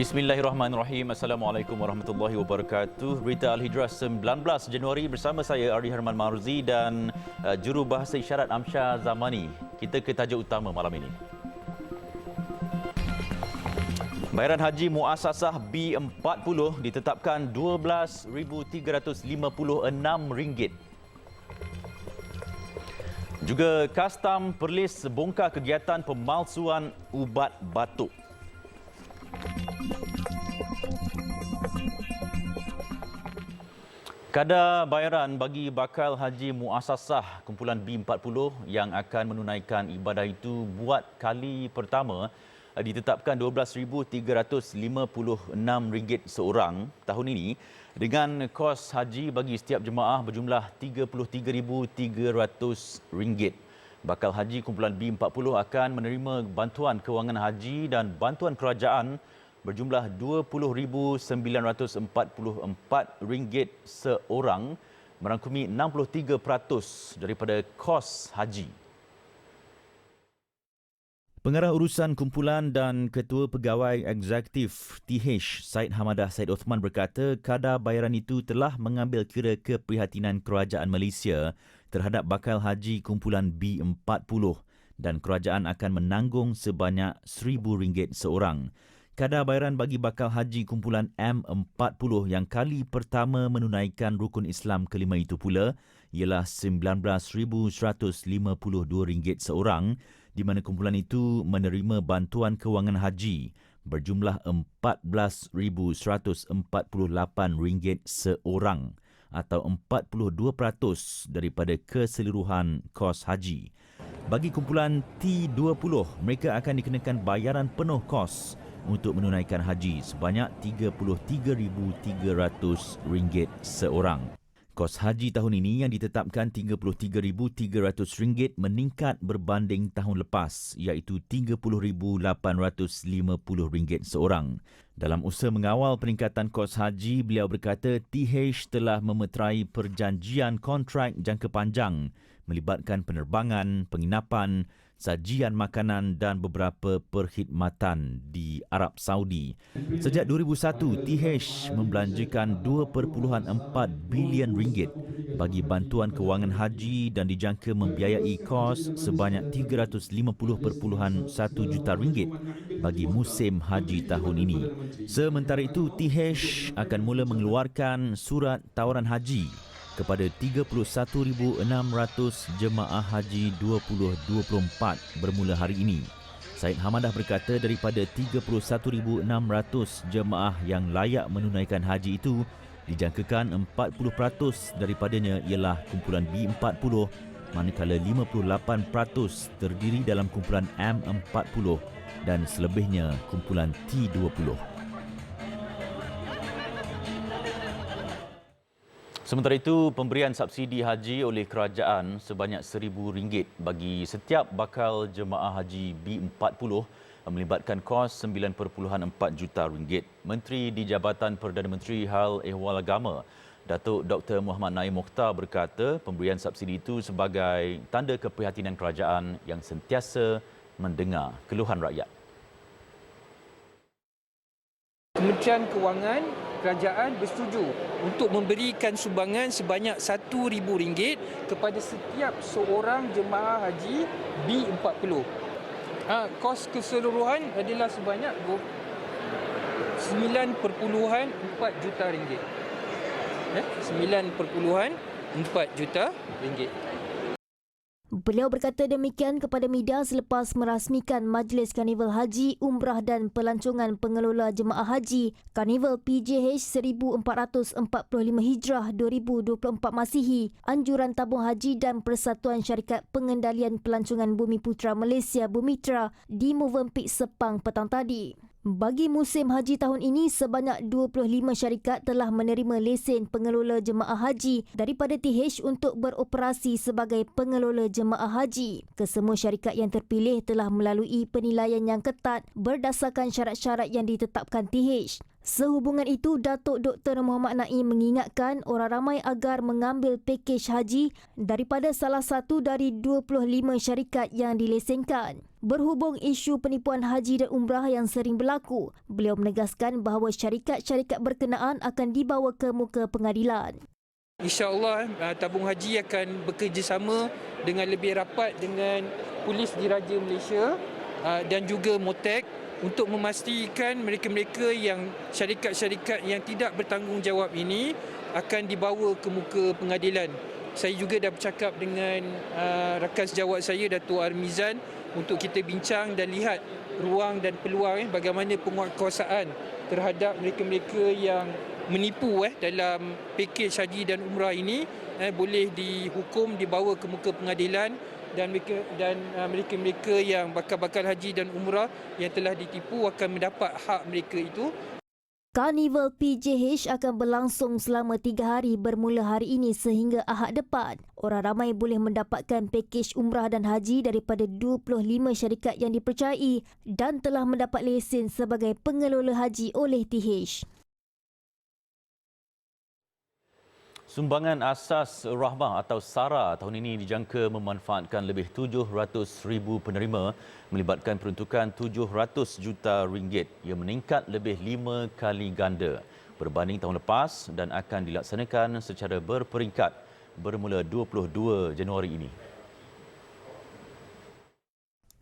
Bismillahirrahmanirrahim. Assalamualaikum warahmatullahi wabarakatuh. Berita Al-Hijrah 19 Januari bersama saya Ari Herman Marzi dan jurubahasa isyarat Amsyar Zamani. Kita ke tajuk utama malam ini. Bayaran haji Muassasah B40 ditetapkan RM12,356. Juga Kastam Perlis bongkar kegiatan pemalsuan ubat batuk. Kadar bayaran bagi bakal haji Muassasah kumpulan B40 yang akan menunaikan ibadah itu buat kali pertama ditetapkan RM12,356 seorang tahun ini dengan kos haji bagi setiap jemaah berjumlah RM33,300. Bakal haji kumpulan B40 akan menerima bantuan kewangan haji dan bantuan kerajaan berjumlah RM20,944 seorang, merangkumi 63% daripada kos haji. Pengarah urusan kumpulan dan Ketua Pegawai Eksekutif TH Syed Hamadah Syed Osman berkata kadar bayaran itu telah mengambil kira keprihatinan kerajaan Malaysia terhadap bakal haji kumpulan B40 dan kerajaan akan menanggung sebanyak RM1,000 seorang. Kadar bayaran bagi bakal haji kumpulan M40 yang kali pertama menunaikan rukun Islam kelima itu pula ialah RM19,152 seorang, di mana kumpulan itu menerima bantuan kewangan haji berjumlah RM14,148 seorang atau 42% daripada keseluruhan kos haji. Bagi kumpulan T20, mereka akan dikenakan bayaran penuh kos untuk menunaikan haji sebanyak RM33,300 seorang. Kos haji tahun ini yang ditetapkan RM33,300 meningkat berbanding tahun lepas iaitu RM30,850 seorang. Dalam usaha mengawal peningkatan kos haji, beliau berkata TH telah memeterai perjanjian kontrak jangka panjang melibatkan penerbangan, penginapan, sajian makanan dan beberapa perkhidmatan di Arab Saudi. Sejak 2001, TH membelanjakan RM2.4 bilion bagi bantuan kewangan haji dan dijangka membiayai kos sebanyak RM350.1 juta bagi musim haji tahun ini. Sementara itu, TH akan mula mengeluarkan surat tawaran haji kepada 31,600 jemaah haji 2024 bermula hari ini. Syed Hamadah berkata daripada 31,600 jemaah yang layak menunaikan haji itu, dijangkakan 40% daripadanya ialah kumpulan B40, manakala 58% terdiri dalam kumpulan M40 dan selebihnya kumpulan T20. Sementara itu, pemberian subsidi haji oleh kerajaan sebanyak RM1,000 bagi setiap bakal jemaah haji B40 melibatkan kos RM9.4 juta. Menteri di Jabatan Perdana Menteri Hal Ehwal Agama, Datuk Dr. Muhammad Naim Mokhtar berkata pemberian subsidi itu sebagai tanda keprihatinan kerajaan yang sentiasa mendengar keluhan rakyat. Kementerian Kewangan Kerajaan bersetuju untuk memberikan sumbangan sebanyak RM1,000 kepada setiap seorang jemaah haji B40. Kos keseluruhan adalah sebanyak RM9.4 juta. RM9.4 juta. Beliau berkata demikian kepada media selepas merasmikan Majlis Karnival Haji, Umrah dan Pelancongan Pengelola Jemaah Haji Karnival PJH 1445 Hijrah 2024 Masihi, Anjuran Tabung Haji dan Persatuan Syarikat Pengendalian Pelancongan Bumiputera Malaysia Bumitra di Movenpick Sepang petang tadi. Bagi musim haji tahun ini, sebanyak 25 syarikat telah menerima lesen pengelola jemaah haji daripada TH untuk beroperasi sebagai pengelola jemaah haji. Kesemua syarikat yang terpilih telah melalui penilaian yang ketat berdasarkan syarat-syarat yang ditetapkan TH. Sehubungan itu, Datuk Dr. Muhammad Naim mengingatkan orang ramai agar mengambil pakej haji daripada salah satu dari 25 syarikat yang dilesenkan. Berhubung isu penipuan haji dan umrah yang sering berlaku, beliau menegaskan bahawa syarikat-syarikat berkenaan akan dibawa ke muka pengadilan. InsyaAllah tabung haji akan bekerjasama dengan lebih rapat dengan Polis Diraja Malaysia dan juga MOTEK untuk memastikan mereka-mereka yang syarikat-syarikat yang tidak bertanggungjawab ini akan dibawa ke muka pengadilan. Saya juga dah bercakap dengan rakan sejawat saya, Datuk Armizan, untuk kita bincang dan lihat ruang dan peluang bagaimana penguatkuasaan terhadap mereka-mereka yang menipu dalam pakej haji dan umrah ini boleh dihukum, dibawa ke muka pengadilan dan mereka-mereka yang bakal haji dan umrah yang telah ditipu akan mendapat hak mereka itu. Karnival PJH akan berlangsung selama 3 hari bermula hari ini sehingga Ahad depan. Orang ramai boleh mendapatkan pakej umrah dan haji daripada 25 syarikat yang dipercayai dan telah mendapat lesen sebagai pengelola haji oleh TH. Sumbangan asas rahmah atau SARA tahun ini dijangka memanfaatkan lebih 700,000 penerima melibatkan peruntukan 700 juta ringgit yang meningkat lebih 5 kali ganda berbanding tahun lepas dan akan dilaksanakan secara berperingkat bermula 22 Januari ini.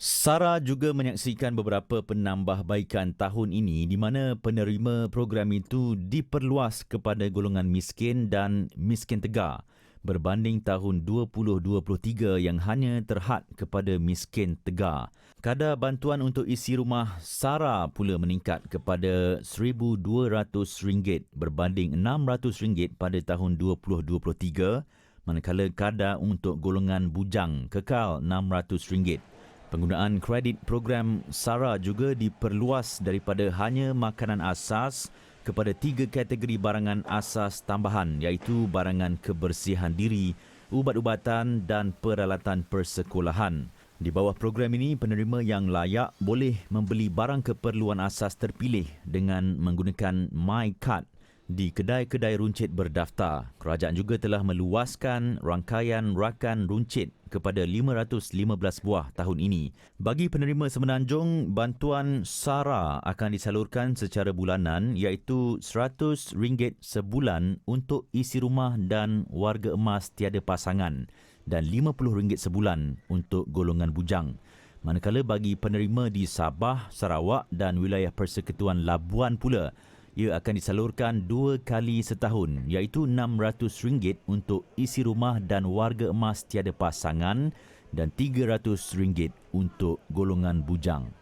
SARA juga menyaksikan beberapa penambahbaikan tahun ini di mana penerima program itu diperluas kepada golongan miskin dan miskin tegar berbanding tahun 2023 yang hanya terhad kepada miskin tegar. Kadar bantuan untuk isi rumah SARA pula meningkat kepada RM1,200 berbanding RM600 pada tahun 2023, manakala kadar untuk golongan bujang kekal RM600. Penggunaan kredit program SARA juga diperluas daripada hanya makanan asas kepada 3 kategori barangan asas tambahan iaitu barangan kebersihan diri, ubat-ubatan dan peralatan persekolahan. Di bawah program ini, penerima yang layak boleh membeli barang keperluan asas terpilih dengan menggunakan MyCard di kedai-kedai runcit berdaftar. Kerajaan juga telah meluaskan rangkaian rakan runcit kepada 515 buah tahun ini. Bagi penerima semenanjung, bantuan SARA akan disalurkan secara bulanan iaitu RM100 sebulan untuk isi rumah dan warga emas tiada pasangan dan RM50 sebulan untuk golongan bujang. Manakala bagi penerima di Sabah, Sarawak dan wilayah Persekutuan Labuan pula, ia akan disalurkan 2 kali setahun iaitu RM600 untuk isi rumah dan warga emas tiada pasangan dan RM300 untuk golongan bujang.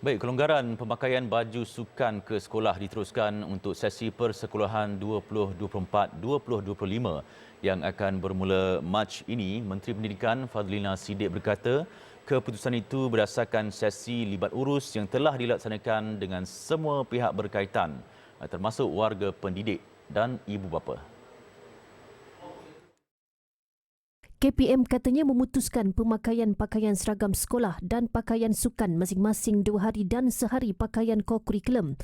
Baik, kelonggaran pemakaian baju sukan ke sekolah diteruskan untuk sesi persekolahan 2024-2025 yang akan bermula Mac ini. Menteri Pendidikan Fadlina Siddiq berkata, keputusan itu berdasarkan sesi libat urus yang telah dilaksanakan dengan semua pihak berkaitan, termasuk warga pendidik dan ibu bapa. KPM katanya memutuskan pemakaian pakaian seragam sekolah dan pakaian sukan masing-masing 2 hari dan sehari pakaian kokurikulum.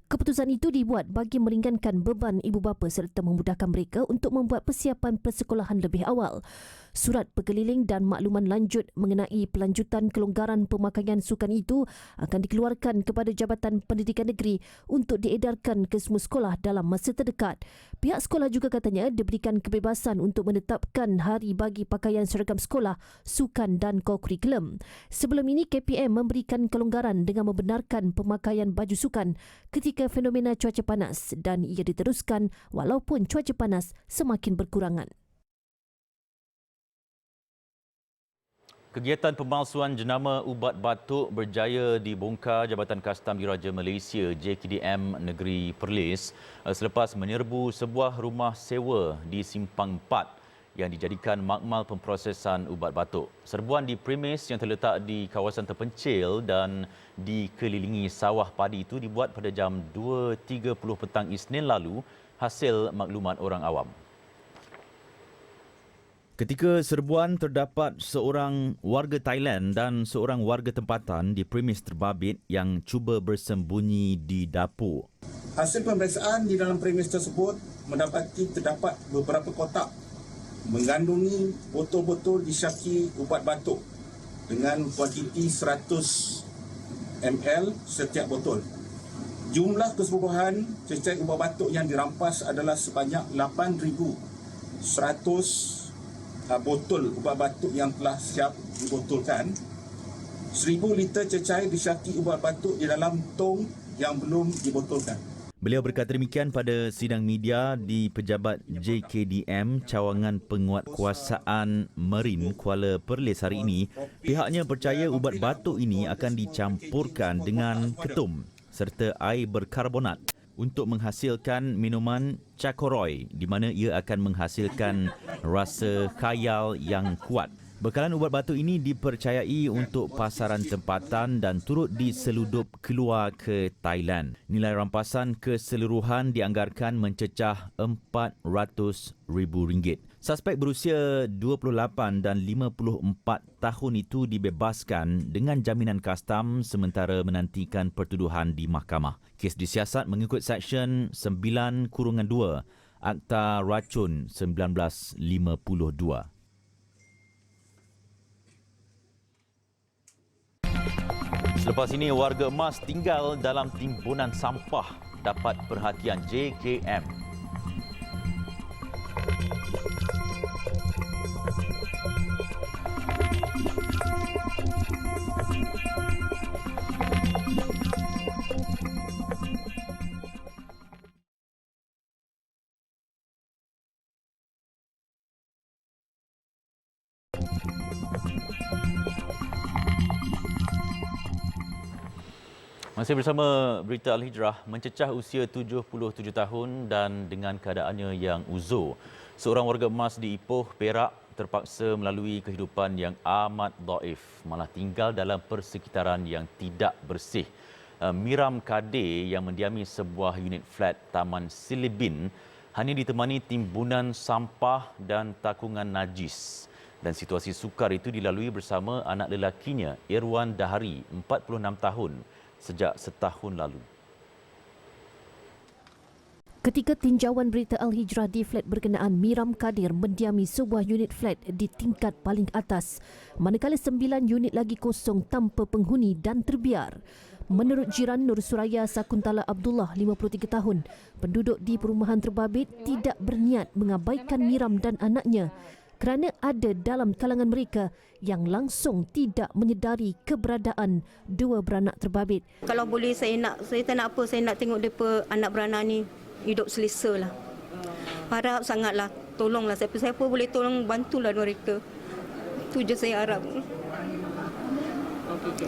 Keputusan itu dibuat bagi meringankan beban ibu bapa serta memudahkan mereka untuk membuat persiapan persekolahan lebih awal. Surat berkeliling dan makluman lanjut mengenai pelanjutan kelonggaran pemakaian sukan itu akan dikeluarkan kepada Jabatan Pendidikan Negeri untuk diedarkan ke semua sekolah dalam masa terdekat. Pihak sekolah juga katanya diberikan kebebasan untuk menetapkan hari bagi pakaian seragam sekolah, sukan dan kokurikulum. Sebelum ini, KPM memberikan kelonggaran dengan membenarkan pemakaian baju sukan ketika fenomena cuaca panas dan ia diteruskan walaupun cuaca panas semakin berkurangan. Kegiatan pemalsuan jenama ubat batuk berjaya dibongkar Jabatan Kastam Diraja Malaysia JKDM Negeri Perlis selepas menyerbu sebuah rumah sewa di Simpang 4 yang dijadikan makmal pemprosesan ubat batuk. Serbuan di premis yang terletak di kawasan terpencil dan dikelilingi sawah padi itu dibuat pada jam 2.30 petang Isnin lalu hasil maklumat orang awam. Ketika serbuan terdapat seorang warga Thailand dan seorang warga tempatan di premis terbabit yang cuba bersembunyi di dapur. Hasil pemeriksaan di dalam premis tersebut mendapati terdapat beberapa kotak mengandungi botol-botol disyaki ubat batuk dengan kuantiti 100 ml setiap botol. Jumlah keseluruhan cecair ubat batuk yang dirampas adalah sebanyak 8,100 botol ubat batuk yang telah siap dibotolkan. 1,000 liter cecair disyaki ubat batuk di dalam tong yang belum dibotolkan. Beliau berkata demikian pada sidang media di Pejabat JKDM Cawangan Penguatkuasaan Marin Kuala Perlis hari ini. Pihaknya percaya ubat batuk ini akan dicampurkan dengan ketum serta air berkarbonat untuk menghasilkan minuman Cakoroy di mana ia akan menghasilkan rasa khayal yang kuat. Bekalan ubat batuk ini dipercayai untuk pasaran tempatan dan turut diseludup keluar ke Thailand. Nilai rampasan keseluruhan dianggarkan mencecah RM400,000. Suspek berusia 28 dan 54 tahun itu dibebaskan dengan jaminan kastam sementara menantikan pertuduhan di mahkamah. Kes disiasat mengikut Seksyen 9-2 Akta Racun 1952. Selepas ini, warga emas tinggal dalam timbunan sampah dapat perhatian JKM. Masih bersama Berita Al-Hijrah, mencecah usia 77 tahun dan dengan keadaannya yang uzur. Seorang warga emas di Ipoh, Perak terpaksa melalui kehidupan yang amat dhaif, malah tinggal dalam persekitaran yang tidak bersih. Miram Kadir yang mendiami sebuah unit flat Taman Silibin hanya ditemani timbunan sampah dan takungan najis. Dan situasi sukar itu dilalui bersama anak lelakinya, Irwan Dahari, 46 tahun, sejak setahun lalu. Ketika tinjauan Berita Al-Hijrah di flat berkenaan, Miram Kadir mendiami sebuah unit flat di tingkat paling atas, manakala 9 unit lagi kosong tanpa penghuni dan terbiar. Menurut jiran Nur Suraya Sakuntala Abdullah, 53 tahun, penduduk di perumahan terbabit tidak berniat mengabaikan Miram dan anaknya kerana ada dalam kalangan mereka yang langsung tidak menyedari keberadaan dua beranak terbabit. Kalau boleh saya tak nak apa, saya nak tengok depa anak beranak ni hidup selesa lah. Harap sangatlah, tolonglah siapa-siapa boleh tolong, bantulah mereka. Itu je saya harap.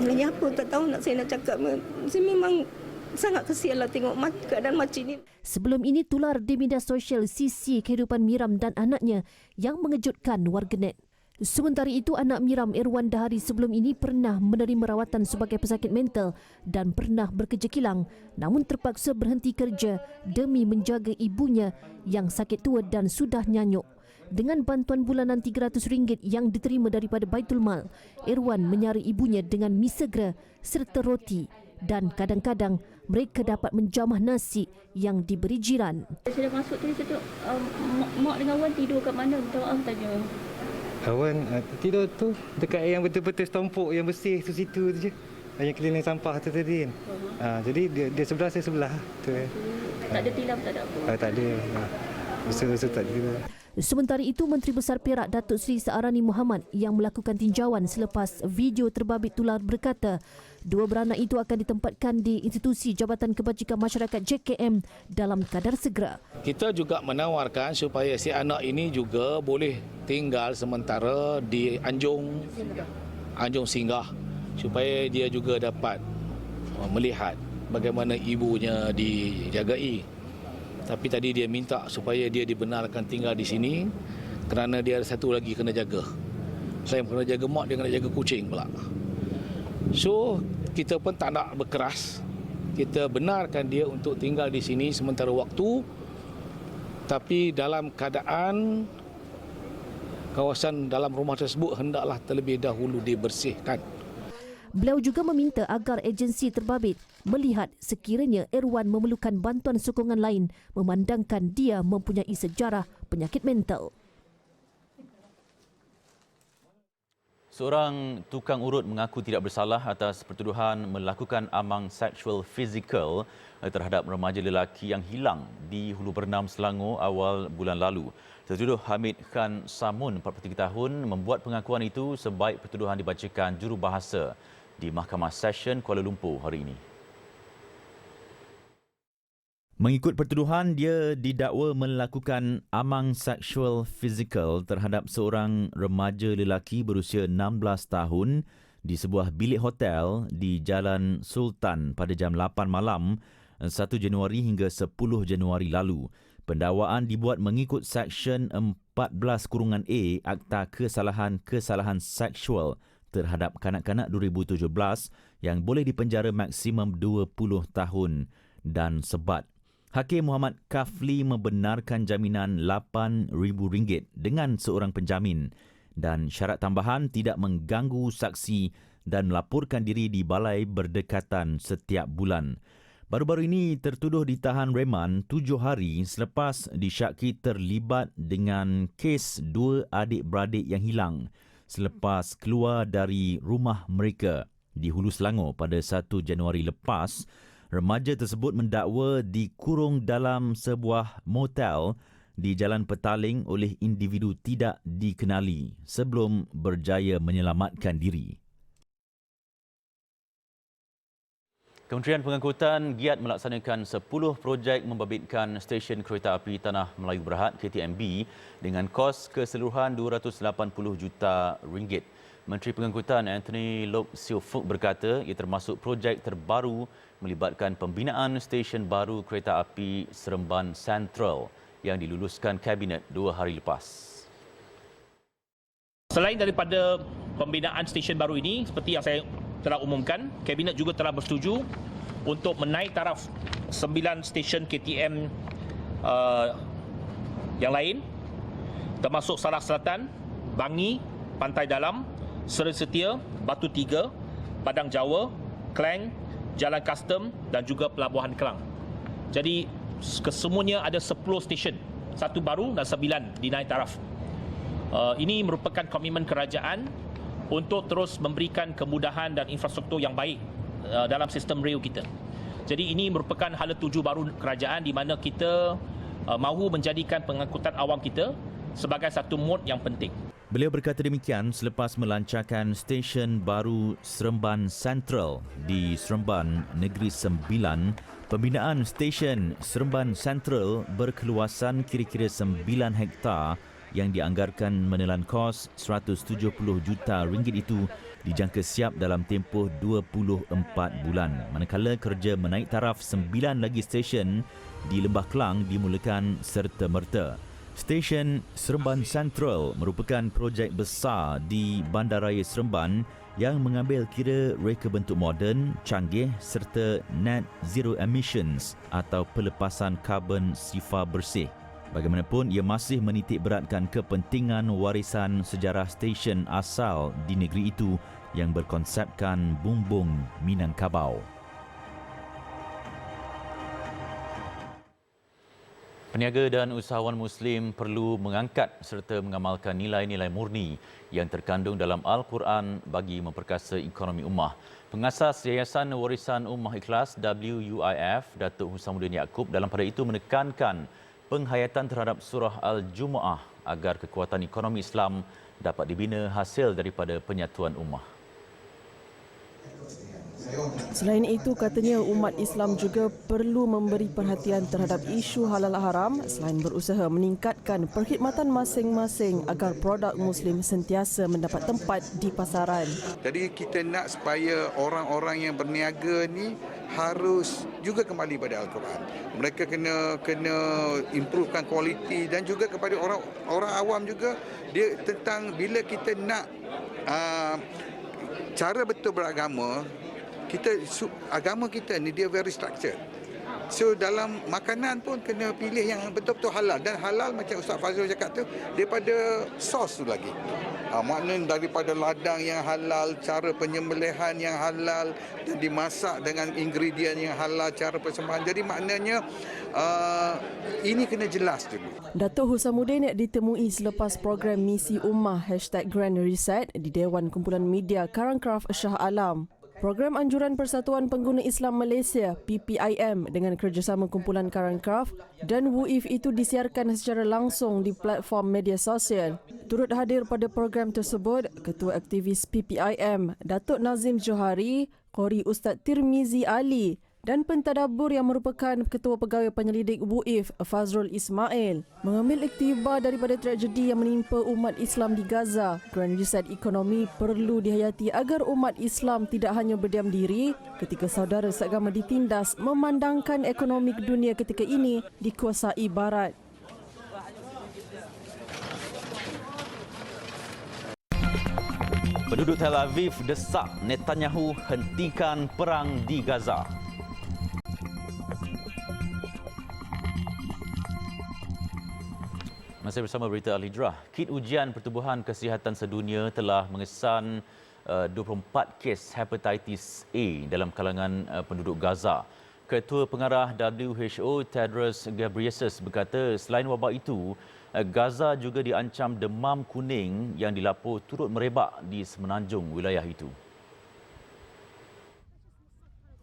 Lagi apa tak tahu saya nak cakap. Saya memang sangat kesianlah tengok keadaan macam ini. Sebelum ini tular di media sosial sisi kehidupan Miram dan anaknya yang mengejutkan warganet. Sementara itu, anak Miram, Irwan Dahari, sebelum ini pernah menerima rawatan sebagai pesakit mental dan pernah bekerja kilang, namun terpaksa berhenti kerja demi menjaga ibunya yang sakit tua dan sudah nyanyuk. Dengan bantuan bulanan RM300 yang diterima daripada Baitul Mal, Irwan menyara ibunya dengan mi segera serta roti dan kadang-kadang mereka dapat menjamah nasi yang diberi jiran. Saya dah masuk tadi, saya tengok mak dengan Wan tidur kat mana? Minta maaf tanya. Wan tidur tu dekat yang betul-betul stompok yang bersih tu situ tu je. Yang keliling sampah tu tadi kan. Jadi dia sebelah, saya sebelah tu. Tak ada tilam, tak ada apa? Tak ada. Usaha tak ada. Sementara itu, Menteri Besar Perak Datuk Seri Saarani Muhammad yang melakukan tinjauan selepas video terbabit tular berkata, dua beranak itu akan ditempatkan di institusi Jabatan Kebajikan Masyarakat JKM dalam kadar segera. Kita juga menawarkan supaya si anak ini juga boleh tinggal sementara di Anjung Singgah supaya dia juga dapat melihat bagaimana ibunya dijagai. Tapi tadi dia minta supaya dia dibenarkan tinggal di sini kerana dia ada satu lagi kena jaga. Selain kena jaga mak, dia kena jaga kucing pula. So, kita pun tak nak berkeras. Kita benarkan dia untuk tinggal di sini sementara waktu, tapi dalam keadaan kawasan dalam rumah tersebut hendaklah terlebih dahulu dibersihkan. Beliau juga meminta agar agensi terbabit melihat sekiranya Irwan memerlukan bantuan sokongan lain memandangkan dia mempunyai sejarah penyakit mental. Seorang tukang urut mengaku tidak bersalah atas pertuduhan melakukan amang seksual fizikal terhadap remaja lelaki yang hilang di Hulu Bernam, Selangor awal bulan lalu. Tertuduh Hamid Khan Samun, 43 tahun, membuat pengakuan itu sebaik pertuduhan dibacakan jurubahasa di Mahkamah Session Kuala Lumpur hari ini. Mengikut pertuduhan, dia didakwa melakukan amang seksual fizikal terhadap seorang remaja lelaki berusia 16 tahun di sebuah bilik hotel di Jalan Sultan pada jam 8 malam 1 Januari hingga 10 Januari lalu. Pendakwaan dibuat mengikut Seksyen 14(A) Akta Kesalahan Seksual terhadap kanak-kanak 2017 yang boleh dipenjara maksimum 20 tahun dan sebat. Hakim Muhammad Kafli membenarkan jaminan RM8,000 dengan seorang penjamin dan syarat tambahan tidak mengganggu saksi dan melaporkan diri di balai berdekatan setiap bulan. Baru-baru ini tertuduh ditahan reman 7 hari selepas disyaki terlibat dengan kes 2 adik-beradik yang hilang selepas keluar dari rumah mereka di Hulu Selangor pada 1 Januari lepas. Remaja tersebut mendakwa dikurung dalam sebuah motel di Jalan Petaling oleh individu tidak dikenali sebelum berjaya menyelamatkan diri. Kementerian Pengangkutan giat melaksanakan 10 projek membabitkan stesen kereta api Tanah Melayu Berhad KTMB dengan kos keseluruhan RM280 juta. Menteri Pengangkutan Anthony Loke Siew Fook berkata ia termasuk projek terbaru melibatkan pembinaan stesen baru kereta api Seremban Central yang diluluskan Kabinet 2 hari lepas. Selain daripada pembinaan stesen baru ini, seperti yang saya telah umumkan, Kabinet juga telah bersetuju untuk menaik taraf 9 stesen KTM yang lain, termasuk Sarawak Selatan, Bangi, Pantai Dalam, Seri Setia, Batu Tiga, Padang Jawa, Klang, Jalan Custom dan juga Pelabuhan Kelang. Jadi kesemuanya ada 10 stesen, 1 baru dan 9 dinaik taraf. Ini merupakan komitmen kerajaan untuk terus memberikan kemudahan dan infrastruktur yang baik dalam sistem rel kita. Jadi ini merupakan hala tuju baru kerajaan di mana kita mahu menjadikan pengangkutan awam kita sebagai satu mod yang penting. Beliau berkata demikian selepas melancarkan stesen baru Seremban Central di Seremban Negeri Sembilan. Pembinaan stesen Seremban Central berkeluasan kira-kira 9 hektar yang dianggarkan menelan kos RM170 juta itu dijangka siap dalam tempoh 24 bulan. Manakala kerja menaik taraf 9 lagi stesen di Lembah Kelang dimulakan serta-merta. Stesen Seremban Central merupakan projek besar di Bandaraya Seremban yang mengambil kira reka bentuk moden, canggih serta net zero emissions atau pelepasan karbon sifar bersih. Bagaimanapun, ia masih menitik beratkan kepentingan warisan sejarah stesen asal di negeri itu yang berkonsepkan bumbung Minangkabau. Peniaga dan usahawan Muslim perlu mengangkat serta mengamalkan nilai-nilai murni yang terkandung dalam Al-Quran bagi memperkasa ekonomi ummah. Pengasas Yayasan Warisan Ummah Ikhlas WUIF, Datuk Husamuddin Yaakob, dalam pada itu menekankan penghayatan terhadap surah Al-Jumu'ah agar kekuatan ekonomi Islam dapat dibina hasil daripada penyatuan ummah. Selain itu, katanya umat Islam juga perlu memberi perhatian terhadap isu halal haram selain berusaha meningkatkan perkhidmatan masing-masing agar produk Muslim sentiasa mendapat tempat di pasaran. Jadi kita nak supaya orang-orang yang berniaga ni harus juga kembali pada Al-Quran. Mereka kena improvekan kualiti dan juga kepada orang awam juga dia tentang bila kita nak cara betul beragama. Agama kita ni dia very structured. So dalam makanan pun kena pilih yang betul-betul halal. Dan halal macam Ustaz Fazrul cakap tu, daripada sos tu lagi. Maknanya daripada ladang yang halal, cara penyembelihan yang halal, dan dimasak dengan ingredient yang halal, cara persembahan. Jadi maknanya ini kena jelas dulu. Datuk Husamuddin ditemui selepas program Misi Ummah #Grand Reset di Dewan Kumpulan Media Karangkraf Shah Alam. Program Anjuran Persatuan Pengguna Islam Malaysia PPIM dengan kerjasama Kumpulan Karangkraf dan WUIF itu disiarkan secara langsung di platform media sosial. Turut hadir pada program tersebut Ketua Aktivis PPIM Datuk Nazim Johari, Qori Ustaz Tirmizi Ali dan pentadabbur yang merupakan Ketua Pegawai Penyelidik WUIF Fazrul Ismail mengambil iktibar daripada tragedi yang menimpa umat Islam di Gaza. Grand Reset Ekonomi perlu dihayati agar umat Islam tidak hanya berdiam diri ketika saudara seagama ditindas, memandangkan ekonomi dunia ketika ini dikuasai Barat. Penduduk Tel Aviv desak Netanyahu hentikan perang di Gaza. Masih bersama Berita Al-Hijrah. Kit Ujian Pertubuhan Kesihatan Sedunia telah mengesan 24 kes hepatitis A dalam kalangan penduduk Gaza. Ketua Pengarah WHO Tedros Ghebreyesus berkata selain wabak itu, Gaza juga diancam demam kuning yang dilapor turut merebak di semenanjung wilayah itu.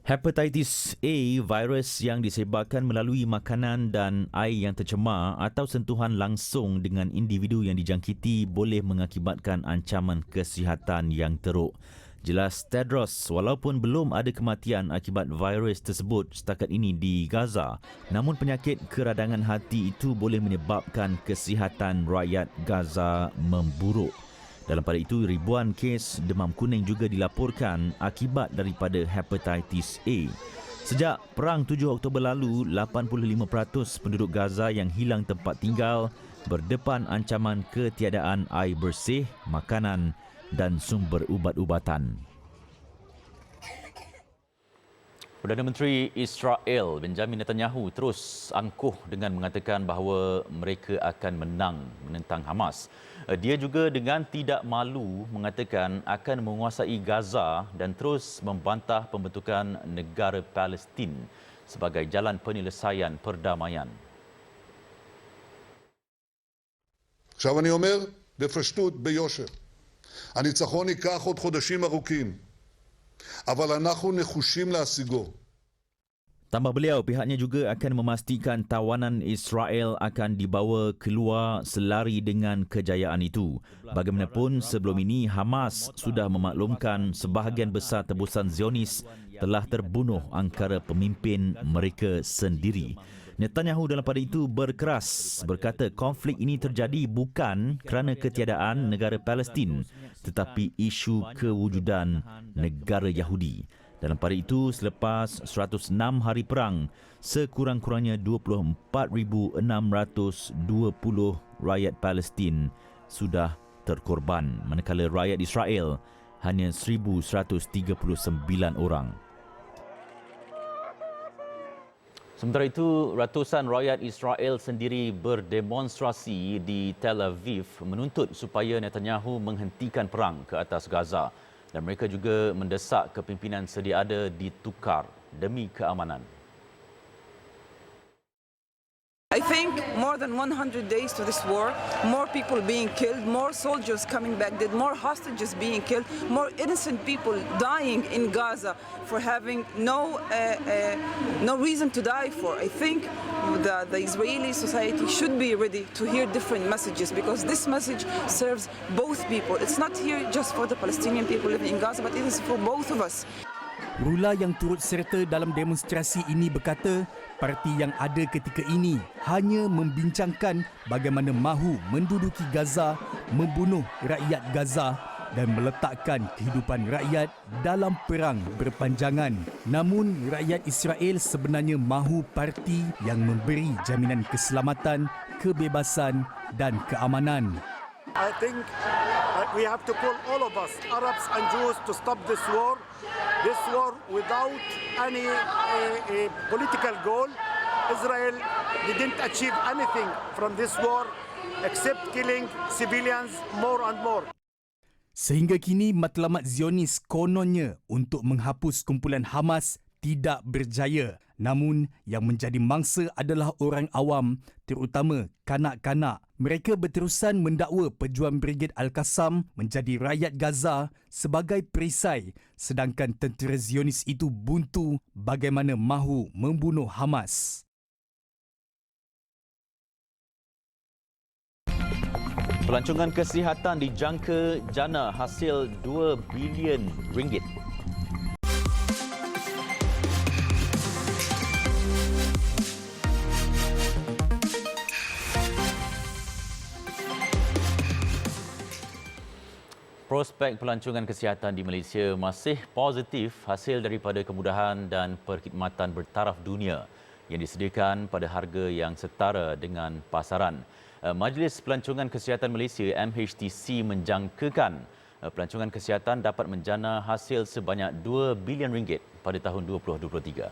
Hepatitis A, virus yang disebarkan melalui makanan dan air yang tercemar atau sentuhan langsung dengan individu yang dijangkiti boleh mengakibatkan ancaman kesihatan yang teruk. Jelas Tedros, walaupun belum ada kematian akibat virus tersebut setakat ini di Gaza, namun penyakit keradangan hati itu boleh menyebabkan kesihatan rakyat Gaza memburuk. Dalam pada itu, ribuan kes demam kuning juga dilaporkan akibat daripada hepatitis A. Sejak Perang 7 Oktober lalu, 85% penduduk Gaza yang hilang tempat tinggal berdepan ancaman ketiadaan air bersih, makanan dan sumber ubat-ubatan. Perdana Menteri Israel Benjamin Netanyahu terus angkuh dengan mengatakan bahawa mereka akan menang menentang Hamas. Dia juga dengan tidak malu mengatakan akan menguasai Gaza dan terus membantah pembentukan negara Palestin sebagai jalan penyelesaian perdamaian. עכשיו אני אומר בפשטות, ביושר, הניצחון ייקח עוד חודשים ארוכים, אבל אנחנו נחושים להשיגו. Tambah beliau, pihaknya juga akan memastikan tawanan Israel akan dibawa keluar selari dengan kejayaan itu. Bagaimanapun, sebelum ini Hamas sudah memaklumkan sebahagian besar tebusan Zionis telah terbunuh antara pemimpin mereka sendiri. Netanyahu dalam pada itu berkeras berkata konflik ini terjadi bukan kerana ketiadaan negara Palestin tetapi isu kewujudan negara Yahudi. Dalam pada itu, selepas 106 hari perang, sekurang-kurangnya 24,620 rakyat Palestin sudah terkorban, manakala rakyat Israel hanya 1,139 orang. Sementara itu, ratusan rakyat Israel sendiri berdemonstrasi di Tel Aviv menuntut supaya Netanyahu menghentikan perang ke atas Gaza. Dan mereka juga mendesak kepimpinan sedia ada ditukar demi keamanan. I think more than 100 days to this war, more people being killed, more soldiers coming back dead, more hostages being killed, more innocent people dying in Gaza for having no reason to die for. I think the Israeli society should be ready to hear different messages because this message serves both people. It's not here just for the Palestinian people living in Gaza, but it is for both of us. Rula yang turut serta dalam demonstrasi ini berkata, parti yang ada ketika ini hanya membincangkan bagaimana mahu menduduki Gaza, membunuh rakyat Gaza dan meletakkan kehidupan rakyat dalam perang berpanjangan. Namun, rakyat Israel sebenarnya mahu parti yang memberi jaminan keselamatan, kebebasan dan keamanan. I think we have to call all of us, Arabs and Jews, to stop this war. This war without any political goal. Israel didn't achieve anything from this war except killing civilians more and more. Sehingga kini matlamat Zionis kononnya untuk menghapus kumpulan Hamas tidak berjaya. Namun yang menjadi mangsa adalah orang awam, terutama kanak-kanak. Mereka berterusan mendakwa pejuang Brigade Al-Qassam menjadi rakyat Gaza sebagai perisai, sedangkan tentera Zionis itu buntu bagaimana mahu membunuh Hamas. Pelancongan kesihatan dijangka jana hasil 2 bilion ringgit. Prospek pelancongan kesihatan di Malaysia masih positif hasil daripada kemudahan dan perkhidmatan bertaraf dunia yang disediakan pada harga yang setara dengan pasaran. Majlis Pelancongan Kesihatan Malaysia MHTC menjangkakan pelancongan kesihatan dapat menjana hasil sebanyak 2 bilion ringgit pada tahun 2023.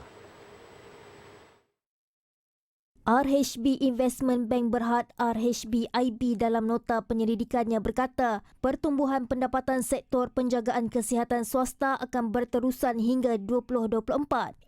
RHB Investment Bank Berhad RHBIB dalam nota penyelidikannya berkata, pertumbuhan pendapatan sektor penjagaan kesihatan swasta akan berterusan hingga 2024.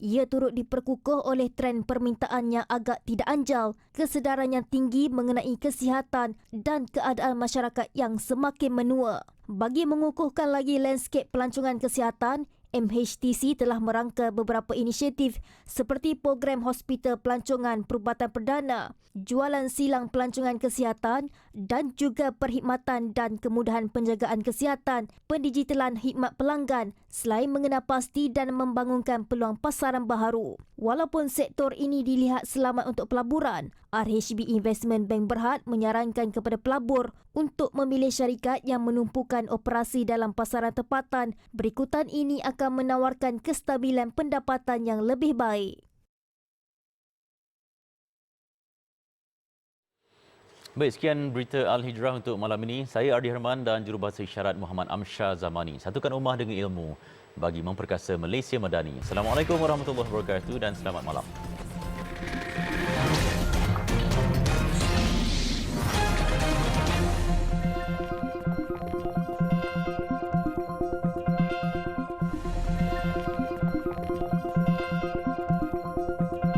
Ia turut diperkukuh oleh trend permintaan yang agak tidak anjal, kesedaran yang tinggi mengenai kesihatan dan keadaan masyarakat yang semakin menua. Bagi mengukuhkan lagi landscape pelancongan kesihatan, MHTC telah merangka beberapa inisiatif seperti program hospital pelancongan perubatan perdana, jualan silang pelancongan kesihatan dan juga perkhidmatan dan kemudahan penjagaan kesihatan, pendigitalan khidmat pelanggan selain mengenal pasti dan membangunkan peluang pasaran baharu. Walaupun sektor ini dilihat selamat untuk pelaburan, RHB Investment Bank Berhad menyarankan kepada pelabur untuk memilih syarikat yang menumpukan operasi dalam pasaran tempatan. Berikutan ini akan menawarkan kestabilan pendapatan yang lebih baik. Baik, sekian berita Al-Hijrah untuk malam ini. Saya Ardi Herman dan Jurubahasa Isyarat Muhammad Amsyar Zamani. Satukan ummah dengan ilmu bagi memperkasa Malaysia Madani. Assalamualaikum warahmatullahi wabarakatuh dan selamat malam.